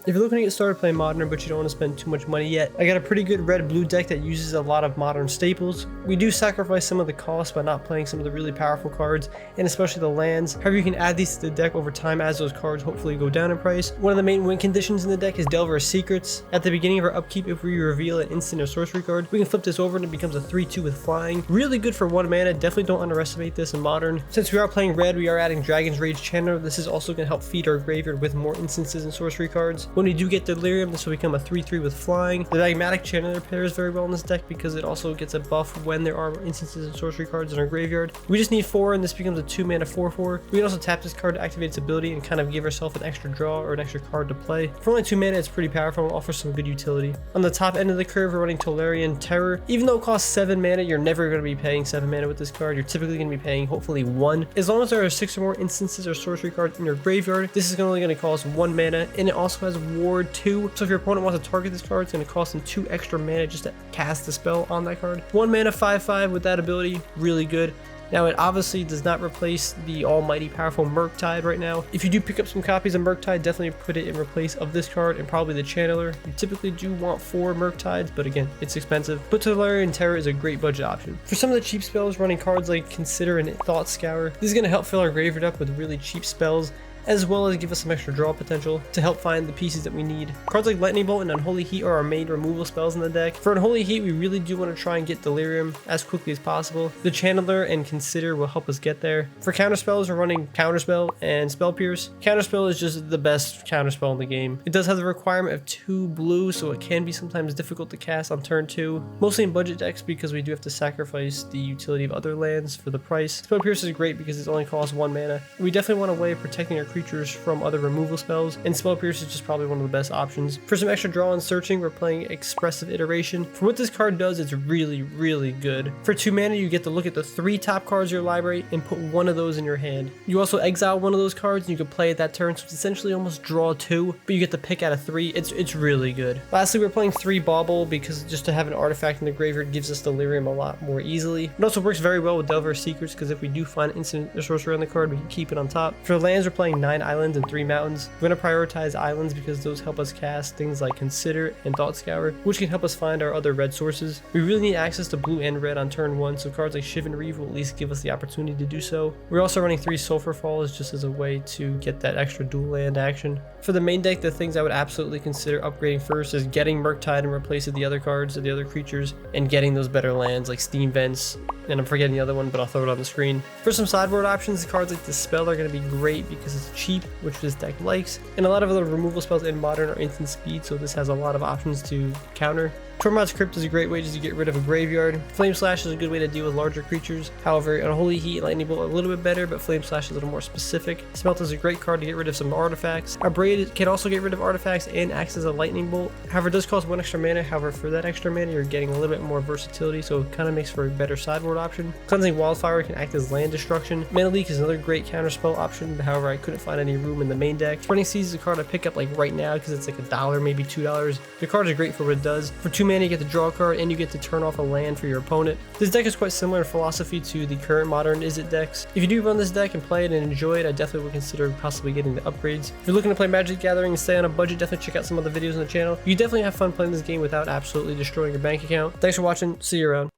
If you're looking to get started playing Modern but you don't want to spend too much money yet, I got a pretty good red-blue deck that uses a lot of Modern staples. We do sacrifice some of the cost by not playing some of the really powerful cards, and especially the lands. However, you can add these to the deck over time as those cards hopefully go down in price. One of the main win conditions in the deck is Delver Secrets. At the beginning of our upkeep, if we reveal an instant or sorcery card, we can flip this over and it becomes a 3/2 with flying. Really good for 1 mana, definitely don't underestimate this in Modern. Since we are playing red, we are adding Dragon's Rage Channeler. This is also going to help feed our graveyard with more instances and sorcery cards. When we do get Delirium, this will become a 3/3 with flying. The Magmatic Channeler pairs very well in this deck because it also gets a buff when there are instances and sorcery cards in our graveyard. We just need 4 and this becomes a 2 mana 4/4. We can also tap this card to activate its ability and kind of give ourselves an extra draw or an extra card to play. For only 2 mana, it's pretty powerful and offers some good utility. On the top end of the curve, we're running Tolarian Terror. Even though it costs 7 mana, you're never going to be paying 7 mana with this card. You're typically going to be paying hopefully 1. As long as there are 6 or more instances or sorcery cards in your graveyard, this is only going to cost 1 mana, and it also has Ward 2. So if your opponent wants to target this card, it's going to cost them 2 extra mana just to cast the spell on that card. 1 mana 5/5 with that ability, really good. Now, it obviously does not replace the almighty powerful Murktide right now. If you do pick up some copies of Murktide, definitely put it in replace of this card and probably the Channeler. You typically do want 4 Murktides, but again, it's expensive. But Tolarian Terror is a great budget option. For some of the cheap spells, running cards like Consider and Thought Scour, this is going to help fill our graveyard up with really cheap spells, as well as give us some extra draw potential to help find the pieces that we need. Cards like Lightning Bolt and Unholy Heat are our main removal spells in the deck. For Unholy Heat, we really do want to try and get Delirium as quickly as possible. The Channeler and Consider will help us get there. For counterspells, we're running Counterspell and Spell Pierce. Counterspell is just the best counterspell in the game. It does have the requirement of 2 blue, so it can be sometimes difficult to cast on turn 2. Mostly in budget decks because we do have to sacrifice the utility of other lands for the price. Spell Pierce is great because it only costs 1 mana. We definitely want a way of protecting our creatures from other removal spells, and Spell Pierce is just probably one of the best options. For some extra draw and searching, we're playing Expressive Iteration. For what this card does, it's really, really good. For 2 mana, you get to look at the 3 top cards of your library and put 1 of those in your hand. You also exile 1 of those cards and you can play it that turn, so it's essentially almost draw 2, but you get to pick out of 3. It's really good. Lastly, we're playing 3 Bauble because just to have an artifact in the graveyard gives us Delirium a lot more easily. It also works very well with Delver Secrets because if we do find instant or sorcery on the card, we can keep it on top. For lands, we're playing 9 islands and 3 mountains. We're going to prioritize islands because those help us cast things like Consider and Thought Scour, which can help us find our other red sources. We really need access to blue and red on turn 1, so cards like Shivan Reeve will at least give us the opportunity to do so. We're also running 3 Sulfur Falls just as a way to get that extra dual land action. For the main deck, the things I would absolutely consider upgrading first is getting Murktide and replacing the other cards or the other creatures, and getting those better lands like Steam Vents, and I'm forgetting the other one, but I'll throw it on the screen. For some sideboard options, cards like Dispel are going to be great because it's cheap, which this deck likes, and a lot of other removal spells in Modern are instant speed, so this has a lot of options to counter. Tormod's Crypt is a great way just to get rid of a graveyard. Flame Slash is a good way to deal with larger creatures. However, Unholy Heat and Lightning Bolt are a little bit better, but Flame Slash is a little more specific. Smelt is a great card to get rid of some artifacts. Our Braid can also get rid of artifacts and acts as a Lightning Bolt. However, it does cost 1 extra mana. However, for that extra mana, you're getting a little bit more versatility, so it kind of makes for a better sideboard option. Cleansing Wildfire can act as land destruction. Mana Leak is another great counterspell option, but however, I couldn't find any room in the main deck. Spreading Seas is a card I pick up like right now because it's like $1, maybe $2. The card is great for what it does. For 2 mana, you get the draw card and you get to turn off a land for your opponent. This deck is quite similar in philosophy to the current Modern Izzet decks. If you do run this deck and play it and enjoy it, I definitely would consider possibly getting the upgrades. If you're looking to play Magic Gathering and stay on a budget, definitely check out some other videos on the channel. You definitely have fun playing this game without absolutely destroying your bank account. Thanks for watching. See you around.